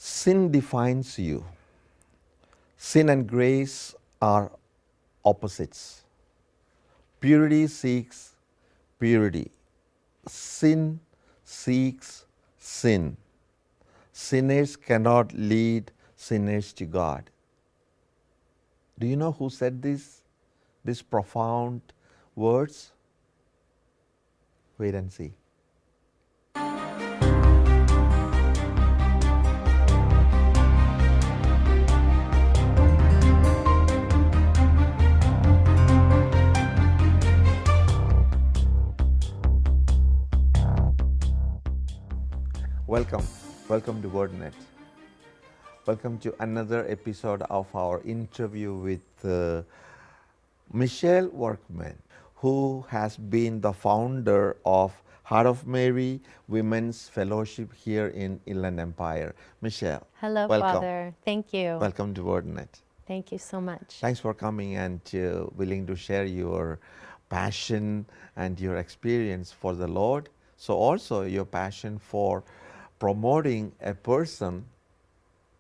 Sin defines you. Sin and grace are opposites. Purity seeks purity. Sin seeks sin. Sinners cannot lead sinners to God. Do you know who said these profound words? Wait and see. Welcome to Wordnet. Welcome to another episode of our interview with Michelle Workman, who has been the founder of Heart of Mary Women's Fellowship here in Inland Empire. Michelle, Hello, welcome. Father. Thank you. Welcome to Wordnet. Thank you so much. Thanks for coming and willing to share your passion and your experience for the Lord. So also your passion for promoting a person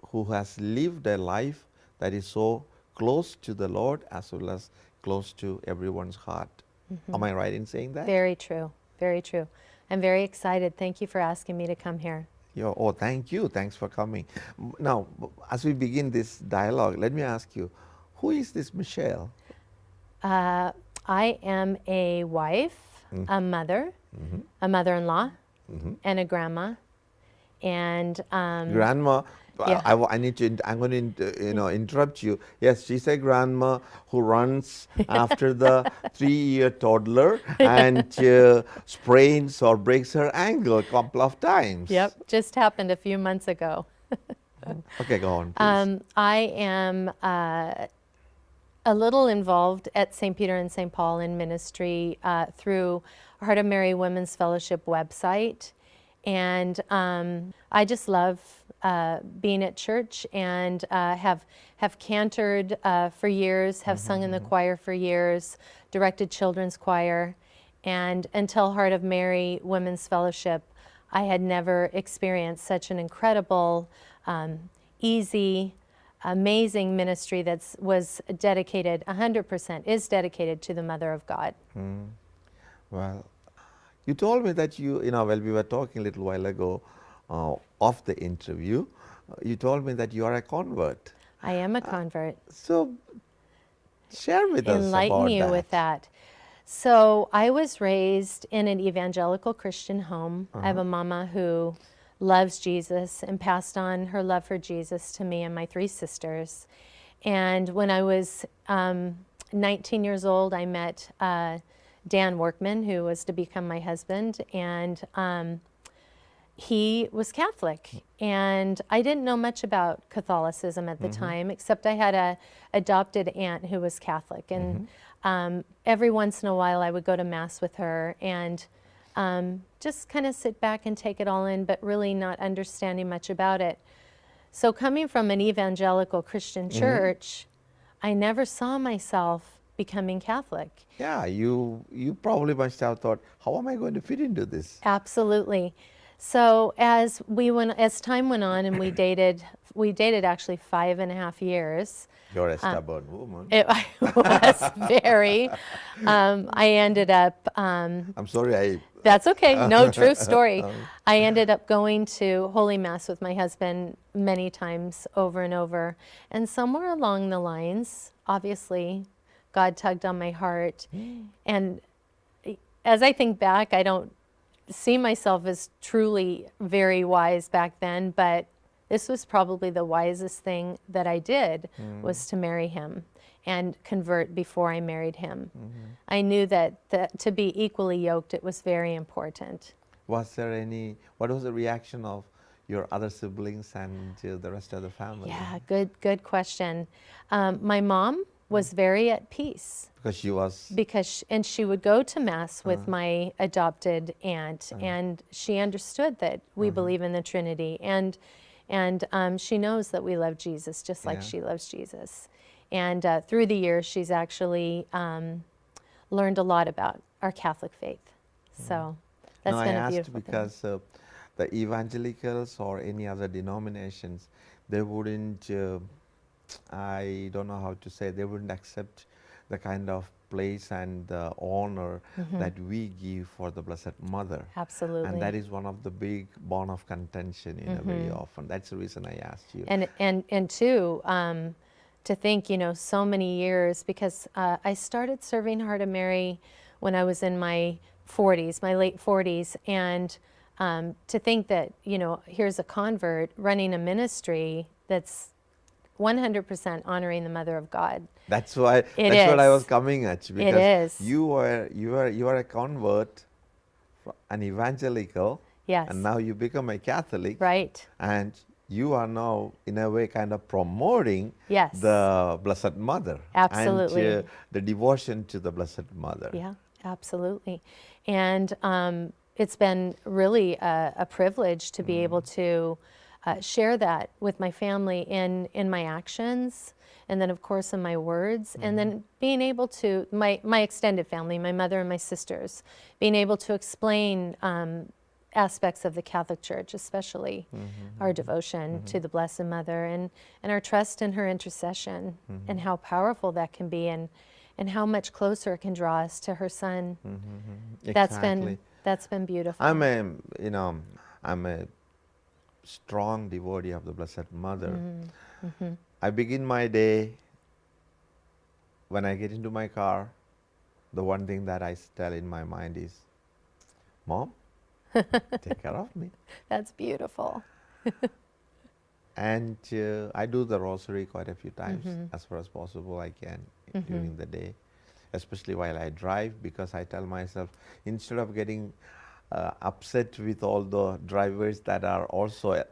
who has lived a life that is so close to the Lord as well as close to everyone's heart. Mm-hmm. Am I right in saying that? Very true. Very true. I'm very excited. Thank you for asking me to come here. Oh, thank you. Thanks for coming. Now, as we begin this dialogue, let me ask you, who is this Michelle? I am a wife, a mother, a mother-in-law, and a grandma. And grandma, yeah. I'm going to interrupt you. Yes, she's a grandma who runs after the 3-year toddler and sprains or breaks her ankle a couple of times. Yep, just happened a few months ago. Okay, go on, please. I am a little involved at St. Peter and St. Paul in ministry through Heart of Mary Women's Fellowship website. And I just love being at church and have cantored for years, have sung in the choir for years, directed children's choir. And until Heart of Mary Women's Fellowship, I had never experienced such an incredible, easy, amazing ministry that was dedicated, 100% is dedicated to the Mother of God. Well, you told me that when we were talking a little while ago of the interview, you told me that you are a convert. I am a convert. So share with us about that. Enlighten you with that. So I was raised in an evangelical Christian home. I have a mama who loves Jesus and passed on her love for Jesus to me and my 3 sisters. And when I was 19 years old, I met Dan Workman, who was to become my husband, and he was Catholic. And I didn't know much about Catholicism at the time, except I had a adopted aunt who was Catholic. And every once in a while I would go to Mass with her and just kind of sit back and take it all in, but really not understanding much about it. So coming from an evangelical Christian church, I never saw myself becoming Catholic. Yeah, you probably must have thought, how am I going to fit into this? Absolutely. So as time went on and we dated actually 5.5 years. You're a stubborn woman. I was very. I ended up. I'm sorry. That's okay. No, true story. I ended up going to Holy Mass with my husband many times over and over. And somewhere along the lines, obviously, God tugged on my heart. And as I think back, I don't see myself as truly very wise back then, but this was probably the wisest thing that I did, was to marry him and convert before I married him. I knew that to be equally yoked, it was very important. What was the reaction of your other siblings and the rest of the family? Yeah, good question. My mom was very at peace. And she would go to Mass with my adopted aunt, and she understood that we believe in the Trinity, and she knows that we love Jesus just like she loves Jesus. And through the years, she's actually learned a lot about our Catholic faith. So that's been a beautiful thing. Because the evangelicals or any other denominations, they wouldn't, I don't know how to say, they wouldn't accept the kind of place and the honor that we give for the Blessed Mother. Absolutely. And that is one of the big bone of contention, very often. That's the reason I asked you. And too, to think, so many years, because I started serving Heart of Mary when I was in my 40s, my late 40s, and to think that, here's a convert running a ministry that's 100% honoring the Mother of God. That's why. It That's what I is. was coming at, because is. you are a convert, an evangelical, Yes. and now you become a Catholic, Right. and you are now in a way kind of promoting Yes. the Blessed Mother. Absolutely. And the devotion to the Blessed Mother. Yeah, absolutely. And it's been really a privilege to be able to share that with my family in my actions, and then of course in my words, and then being able to, my extended family, my mother and my sisters, being able to explain aspects of the Catholic Church, especially our devotion to the Blessed Mother, and our trust in her intercession, and how powerful that can be, and how much closer it can draw us to her Son. Exactly. That's been beautiful. I'm a strong devotee of the Blessed Mother. I begin my day, when I get into my car, the one thing that I tell in my mind is, Mom, take care of me. That's beautiful. And I do the rosary quite a few times, as far as possible I can during the day, especially while I drive, because I tell myself, instead of getting upset with all the drivers that are also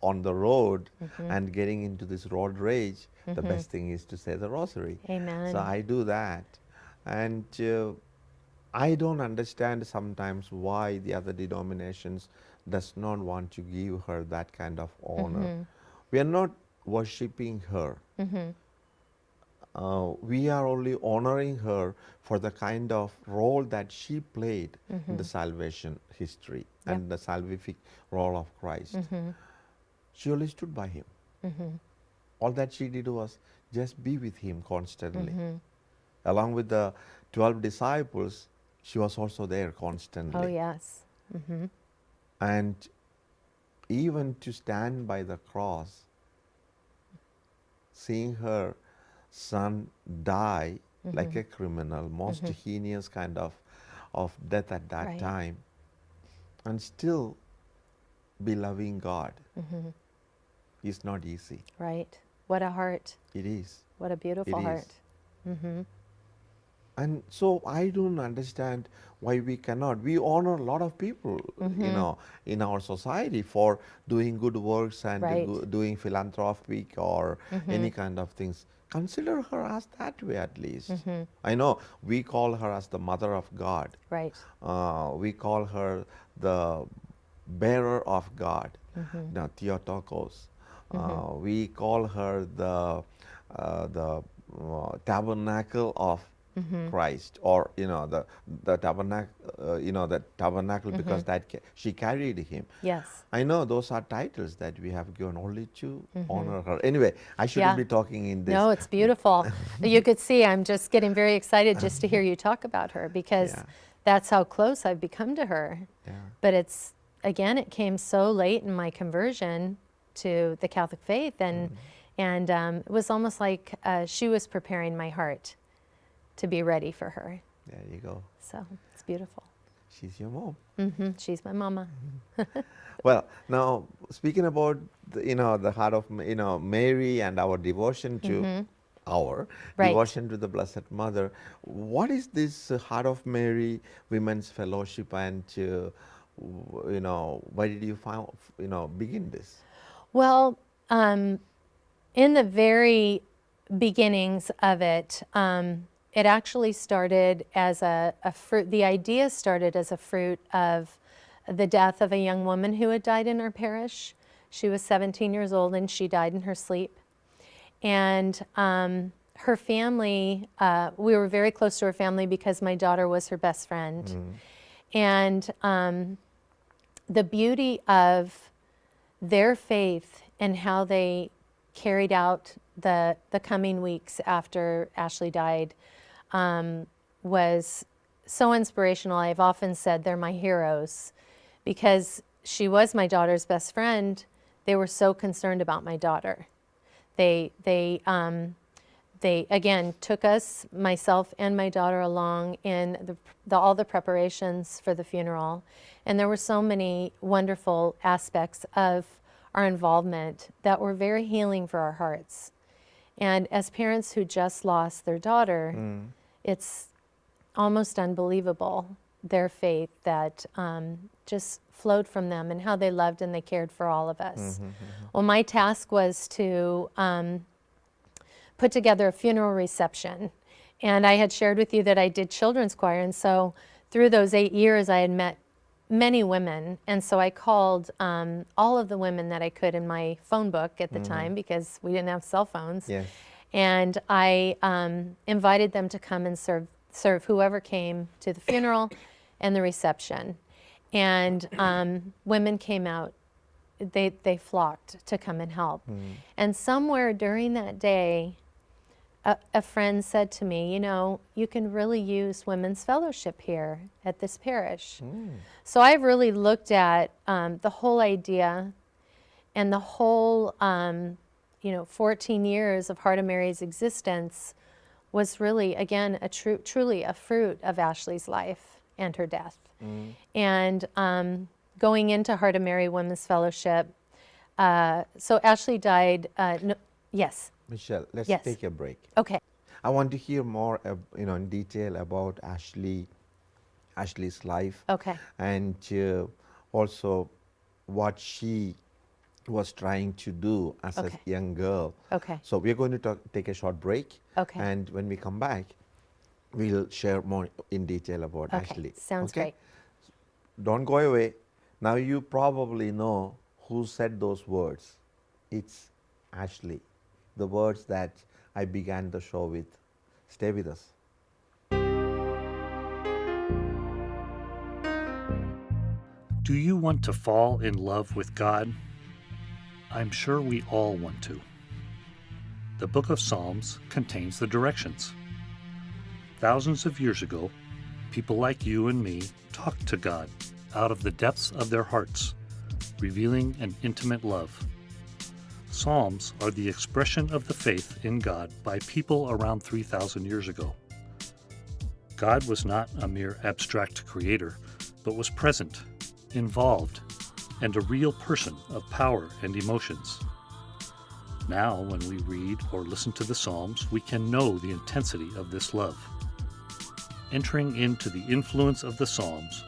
on the road and getting into this road rage, the best thing is to say the rosary. Amen. So I do that. And I don't understand sometimes why the other denominations does not want to give her that kind of honor. We are not worshipping her. We are only honoring her for the kind of role that she played in the salvation history and the salvific role of Christ. She only stood by him. All that she did was just be with him constantly. Along with the 12 disciples, she was also there constantly. Oh, yes. And even to stand by the cross, seeing her son die like a criminal, most heinous kind of death at that Right. time, and still be loving God is not easy. Right. What a heart. It is. What a beautiful It heart. is. And so I don't understand why we cannot. We honor a lot of people, in our society for doing good works and Right. doing philanthropic or any kind of things. Consider her as that way at least. I know we call her as the Mother of God. Right. We call her the bearer of God, now Theotokos. We call her the tabernacle of Christ, or the tabernacle, because that she carried him. Yes. I know those are titles that we have given only to honor her. Anyway, I shouldn't be talking in this. No, it's beautiful. You could see I'm just getting very excited just to hear you talk about her, because that's how close I've become to her. Yeah. But it came so late in my conversion to the Catholic faith, and it was almost like she was preparing my heart to be ready for her. There you go. So it's beautiful. She's your mom. She's my mama. Well, now speaking about the heart of Mary and our devotion to our Right. devotion to the Blessed Mother, what is this Heart of Mary Women's Fellowship, and why did you begin this? Well, in the very beginnings of it, it actually started as a fruit. The idea started as a fruit of the death of a young woman who had died in our parish. She was 17 years old and she died in her sleep. And her family, we were very close to her family because my daughter was her best friend. And the beauty of their faith and how they carried out the coming weeks after Ashley died was so inspirational. I've often said they're my heroes because she was my daughter's best friend. They were so concerned about my daughter. They again took us, myself and my daughter, along in all the preparations for the funeral. And there were so many wonderful aspects of our involvement that were very healing for our hearts. And as parents who just lost their daughter, it's almost unbelievable, their faith that just flowed from them and how they loved and they cared for all of us. Well, my task was to put together a funeral reception. And I had shared with you that I did children's choir. And so through those 8 years, I had met many women. And so I called all of the women that I could in my phone book at the time, because we didn't have cell phones. Yes. And I invited them to come and serve whoever came to the funeral and the reception. And women came out. They flocked to come and help. And somewhere during that day, a friend said to me, you know, you can really use women's fellowship here at this parish. So I really looked at the whole idea and the whole, 14 years of Heart of Mary's existence was really, again, truly a fruit of Ashley's life and her death. And going into Heart of Mary Women's Fellowship, so Ashley died, yes. Michelle, let's Yes. take a break. Okay. I want to hear more, in detail about Ashley's life. Okay. And also what she was trying to do as Okay. a young girl. Okay. So we're going to take a short break. Okay. And when we come back, we'll share more in detail about Okay. Ashley. Sounds great. Don't go away. Now you probably know who said those words. It's Ashley. The words that I began the show with. Stay with us. Do you want to fall in love with God? I'm sure we all want to. The book of Psalms contains the directions. Thousands of years ago, people like you and me talked to God out of the depths of their hearts, revealing an intimate love. Psalms are the expression of the faith in God by people around 3,000 years ago. God was not a mere abstract creator, but was present, involved, and a real person of power and emotions. Now, when we read or listen to the Psalms, we can know the intensity of this love. Entering into the influence of the Psalms,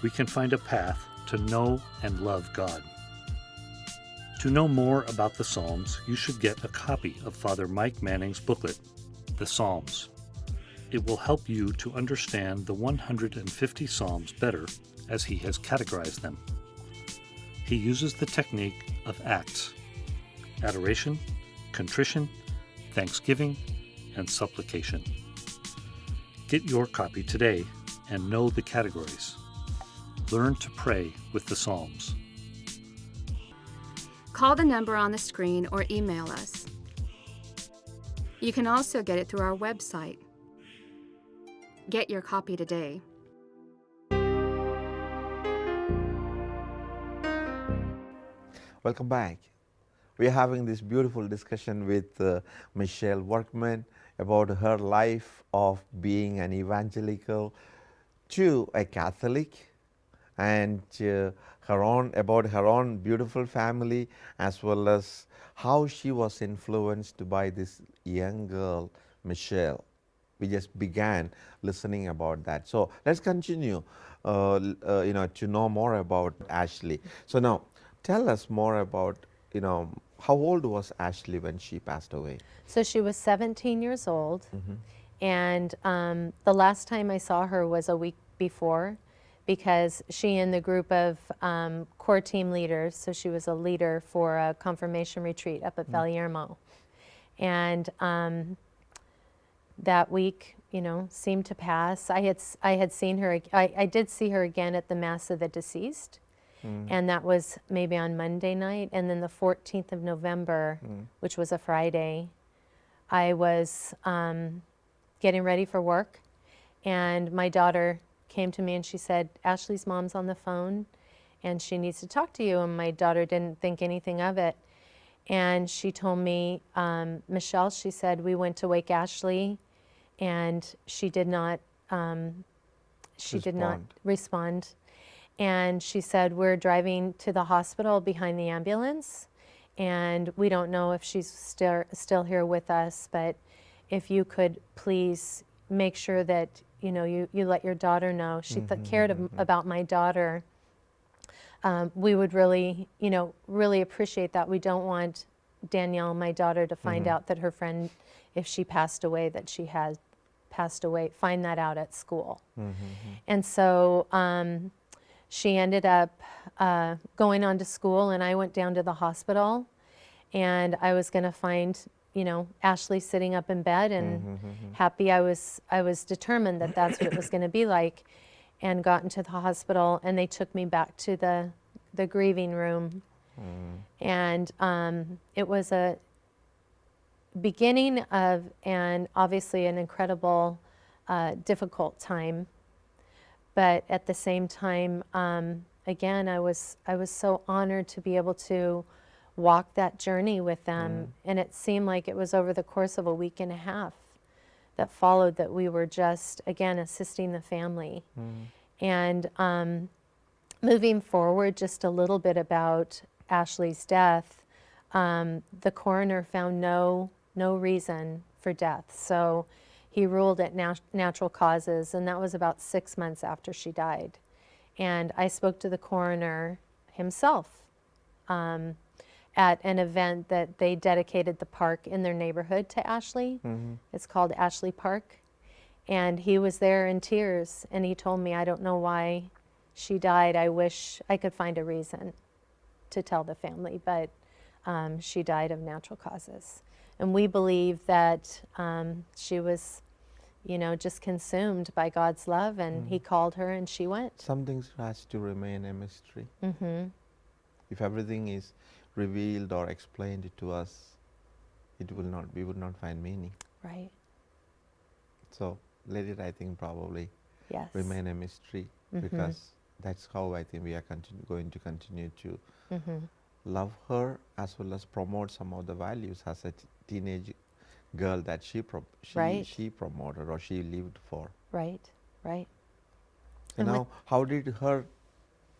we can find a path to know and love God. To know more about the Psalms, you should get a copy of Father Mike Manning's booklet, The Psalms. It will help you to understand the 150 Psalms better as he has categorized them. He uses the technique of acts: adoration, contrition, thanksgiving, and supplication. Get your copy today and know the categories. Learn to pray with the Psalms. Call the number on the screen or email us. You can also get it through our website. Get your copy today. Welcome back. We're having this beautiful discussion with Michelle Workman about her life of being an evangelical to a Catholic, and about her own beautiful family, as well as how she was influenced by this young girl, Michelle. We just began listening about that. So let's continue, to know more about Ashley. So now, tell us more about, how old was Ashley when she passed away? So she was 17 years old, and the last time I saw her was a week before, because she and the group of core team leaders, so she was a leader for a confirmation retreat up at Valyermo. And that week, seemed to pass. I had seen her, I did see her again at the Mass of the Deceased, And that was maybe on Monday night. And then the 14th of November, which was a Friday, I was getting ready for work. And my daughter came to me and she said, Ashley's mom's on the phone and she needs to talk to you. And my daughter didn't think anything of it. And she told me, Michelle, she said, we went to wake Ashley and she did not respond. And she said, we're driving to the hospital behind the ambulance and we don't know if she's still here with us, but if you could please make sure that, you know, you let your daughter know. She cared about my daughter. We would really, you know, really appreciate that. We don't want Danielle, my daughter, to find out that her friend, if she passed away, that she had passed away, find that out at school. And so she ended up going on to school, and I went down to the hospital, and I was going to find, you know, Ashley sitting up in bed and happy. I was determined that that's what it was going to be like, and got into the hospital, and they took me back to the grieving room. And it was a beginning of, and obviously an incredible, difficult time. But at the same time, again, I was so honored to be able to walk that journey with them. And it seemed like it was over the course of a week and a half that followed that we were just, again, assisting the family. And moving forward just a little bit about Ashley's death, the coroner found no reason for death. So he ruled it natural causes, and that was about 6 months after she died. And I spoke to the coroner himself at an event that they dedicated the park in their neighborhood to Ashley. It's called Ashley Park. And he was there in tears, and he told me, I don't know why she died. I wish I could find a reason to tell the family, but she died of natural causes. And we believe that she was, you know, just consumed by God's love, and he called her and she went. Some things has to remain a mystery. If everything is revealed or explained to us, we would not find meaning. Right. So let it, I think, probably Yes. remain a mystery, because that's how I think we are going to continue to love her, as well as promote some of the values as a teenage girl that she promoted or she lived for. Right. And And now, how did her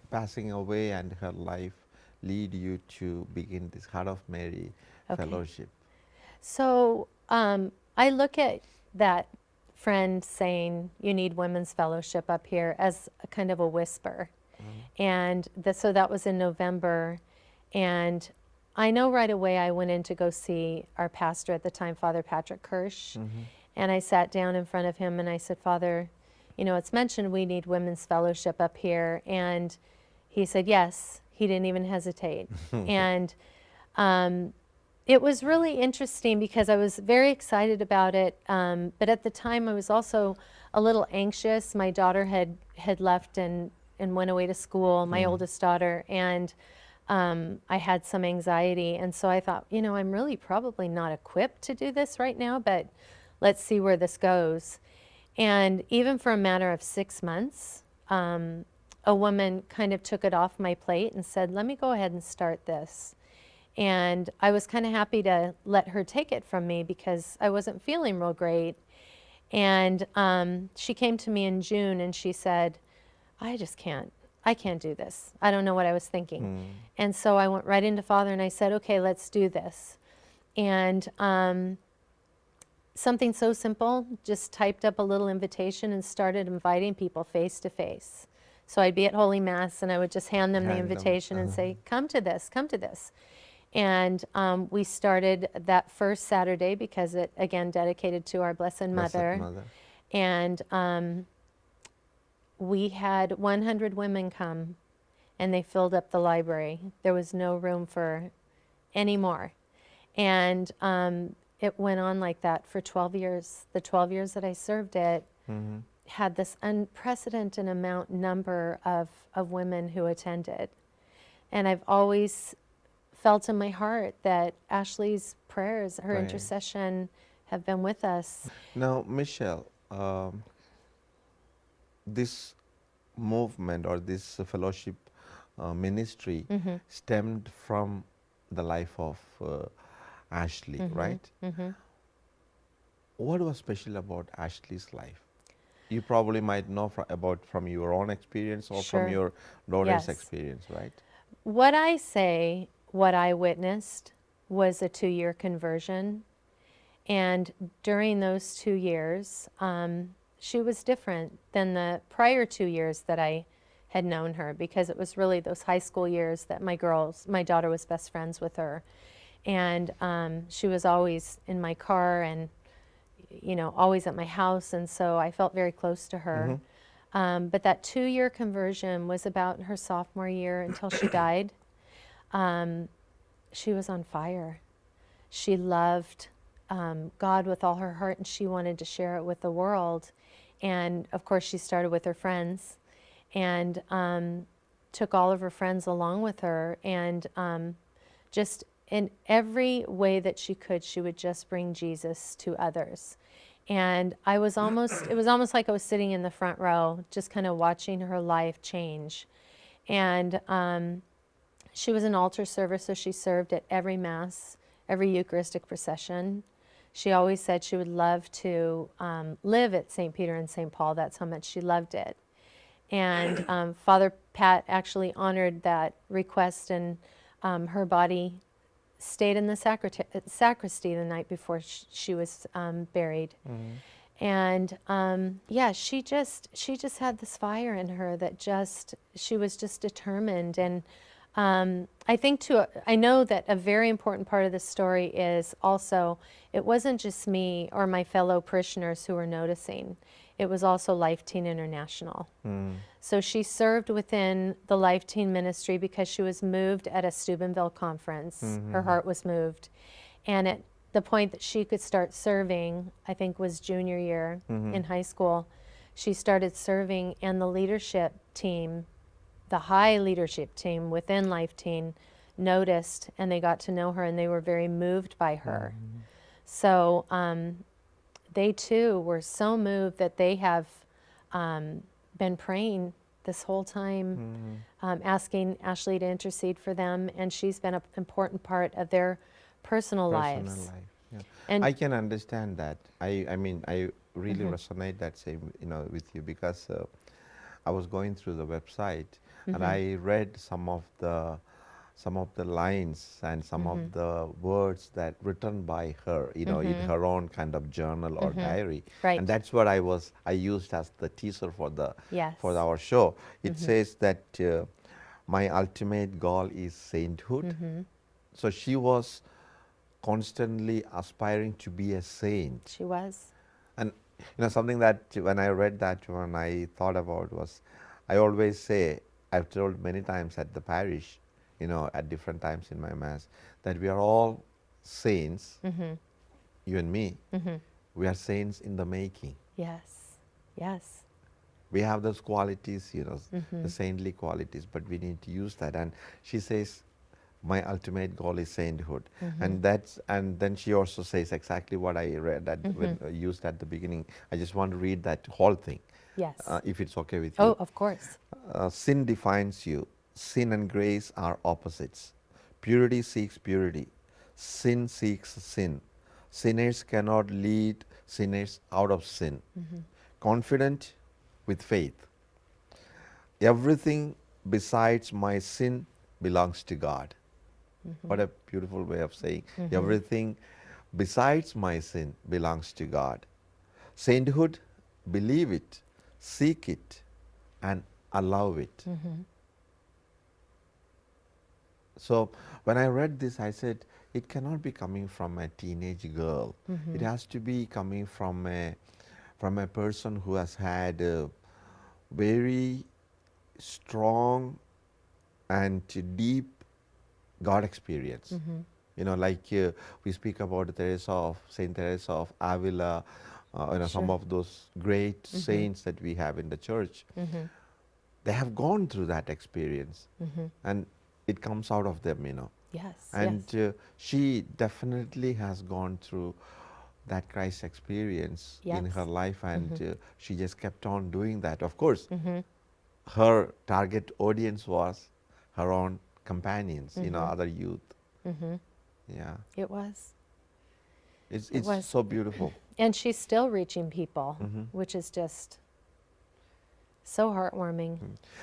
passing away and her life lead you to begin this Heart of Mary fellowship? So I look at that friend saying, you need women's fellowship up here, as a kind of a whisper. And so that was in November. And I know right away I went in to go see our pastor at the time, Father Patrick Kirsch. And I sat down in front of him and I said, Father, you know, it's mentioned we need women's fellowship up here. And he said, yes. He didn't even hesitate. And it was really interesting because I was very excited about it. But at the time I was also a little anxious. My daughter had left and went away to school, my oldest daughter. And I had some anxiety. And so I thought, you know, I'm really probably not equipped to do this right now, but let's see where this goes. And even for a matter of 6 months, a woman kind of took it off my plate and said, let me go ahead and start this. And I was kind of happy to let her take it from me because I wasn't feeling real great. And she came to me in June and she said, I can't do this. I don't know what I was thinking. And so I went right into Father and I said, okay, let's do this. And something so simple, just typed up a little invitation and started inviting people face to face. So I'd be at Holy Mass and I would just hand them the invitation and say, come to this, come to this. And we started that first Saturday because it, again, dedicated to our Blessed Mother. And we had 100 women come and they filled up the library. There was no room for any more. And it went on like that for 12 years. The 12 years that I served it had this unprecedented number of women who attended. And I've always felt in my heart that Ashley's prayers, her Right. intercession, have been with us. Now, Michelle, this movement or this fellowship ministry stemmed from the life of Ashley, right? What was special about Ashley's life? You probably might know about from your own experience or Sure. from your daughter's Yes. experience, right? What I say, what I witnessed, was a 2-year conversion. And during those 2 years, she was different than the prior 2 years that I had known her, because it was really those high school years that my daughter was best friends with her. And she was always in my car and, always at my house. And so I felt very close to her. But that 2-year conversion was about her sophomore year until she died. She was on fire. She loved God with all her heart, and she wanted to share it with the world. And of course, she started with her friends and took all of her friends along with her. And just in every way that she could, she would just bring Jesus to others. And it was almost like I was sitting in the front row, just kind of watching her life change. And she was an altar server, so she served at every Mass, every Eucharistic procession. She always said she would love to live at St. Peter and St. Paul. That's how much she loved it. And Father Pat actually honored that request, and her body stayed in the sacristy the night before she was buried. And yeah, she just had this fire in her that she was just determined. And I know that a very important part of the story is also, it wasn't just me or my fellow parishioners who were noticing. It was also Life Teen International. So she served within the Life Teen ministry because she was moved at a Steubenville conference. Her heart was moved. And at the point that she could start serving, I think was junior year in high school, she started serving, and the leadership team, the high leadership team within Life Teen, noticed, and they got to know her, and they were very moved by her. So they too were so moved that they have been praying this whole time, asking Ashley to intercede for them, and she's been an important part of their personal lives. Life. Yeah. And I can understand that. I mean, I really resonate that same, with you, because I was going through the website and I read some of the lines and some of the words that written by her, in her own kind of journal or diary. Right. And that's what I used as the teaser for Yes. our show. It says that my ultimate goal is sainthood. So she was constantly aspiring to be a saint. she was. And something that when I read that one, I thought about was, I always say, I've told many times at the parish, at different times in my Mass, that we are all saints, you and me. We are saints in the making. Yes. Yes. We have those qualities, the saintly qualities, but we need to use that. And she says, my ultimate goal is sainthood. And then she also says exactly what I read that used at the beginning. I just want to read that whole thing. Yes. If it's okay with you. Oh, of course. Sin defines you. Sin and grace are opposites. Purity seeks purity. Sin seeks sin. Sinners cannot lead sinners out of sin. Confident with faith. Everything besides my sin belongs to God. What a beautiful way of saying. Everything besides my sin belongs to God. Sainthood, believe it, seek it, and allow it. So when I read this, I said, it cannot be coming from a teenage girl. It has to be coming from a person who has had a very strong and deep God experience. Like we speak about Saint Teresa of Avila, some of those great saints that we have in the church. They have gone through that experience. And it comes out of them, Yes. And yes. she definitely has gone through that Christ experience in Yes. her life, and she just kept on doing that. Of course, Mm-hmm. her target audience was her own companions, Mm-hmm. other youth. Mm-hmm. Yeah, It was. it's It was. so beautiful. And she's still reaching people, Mm-hmm. which is just so heartwarming.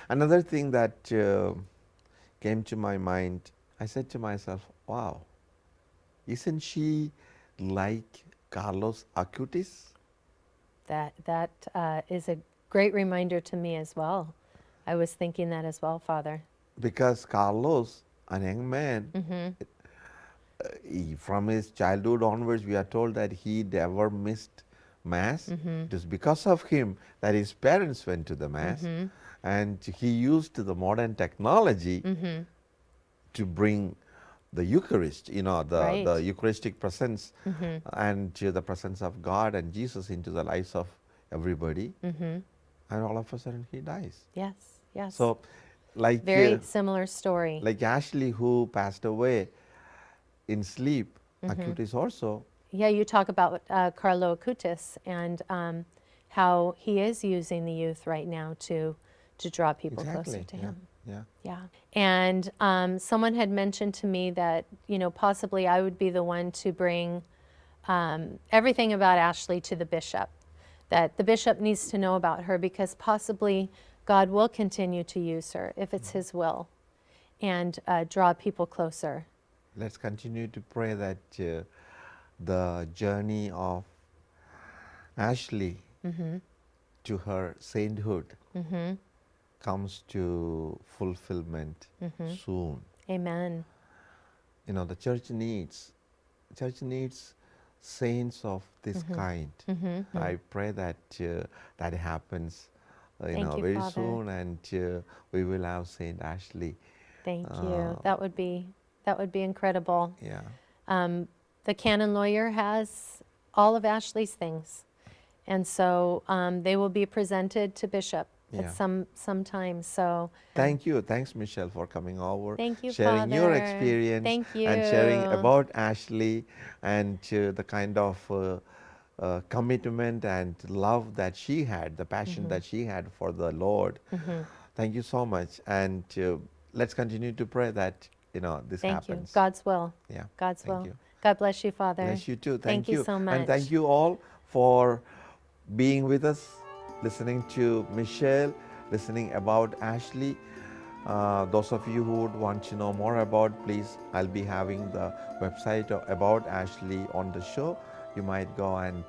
Another thing that came to my mind, I said to myself, wow, isn't she like Carlos Acutis? That is a great reminder to me as well. I was thinking that as well, Father. Because Carlos, a young man, from his childhood onwards, we are told that he never missed Mass. It was because of him that his parents went to the Mass, and he used the modern technology to bring the Eucharist, the Right. Eucharistic presence and the presence of God and Jesus into the lives of everybody. And all of a sudden he dies. Yes. Yes. So, like Very similar story. like Ashley, who passed away in sleep, Acutis also. Yeah, you talk about Carlo Acutis and how he is using the youth right now to draw people closer to him. Yeah. Yeah. And someone had mentioned to me that, possibly I would be the one to bring everything about Ashley to the bishop, that the bishop needs to know about her because possibly God will continue to use her if it's his will and draw people closer. Let's continue to pray that the journey of Ashley to her sainthood comes to fulfillment soon. Amen. The church needs saints of this kind. I pray that that happens Thank you, very Father. soon, and we will have Saint Ashley. Thank you. That would be incredible. Yeah. The canon lawyer has all of Ashley's things, and so they will be presented to Bishop Yeah. at some time. So Thank you. Thanks, Michelle, for coming over, Thank you, sharing your Father. experience, Thank and sharing you. about Ashley and the kind of commitment and love that she had, the passion that she had for the Lord. Thank you so much, and let's continue to pray that this Thank happens. you. God's will. Yeah. God's Thank will. you. God bless you, Father. Bless you too. Thank you so much. And thank you all for being with us, listening to Michelle, listening about Ashley. Those of you who would want to know more about, please, I'll be having the website about Ashley on the show. You might go and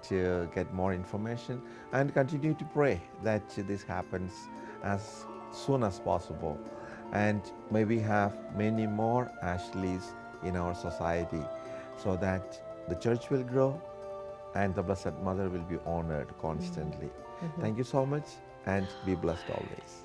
get more information, and continue to pray that this happens as soon as possible. And may we have many more Ashleys in our society, so that the church will grow and the Blessed Mother will be honored constantly. Thank you so much, and be blessed always.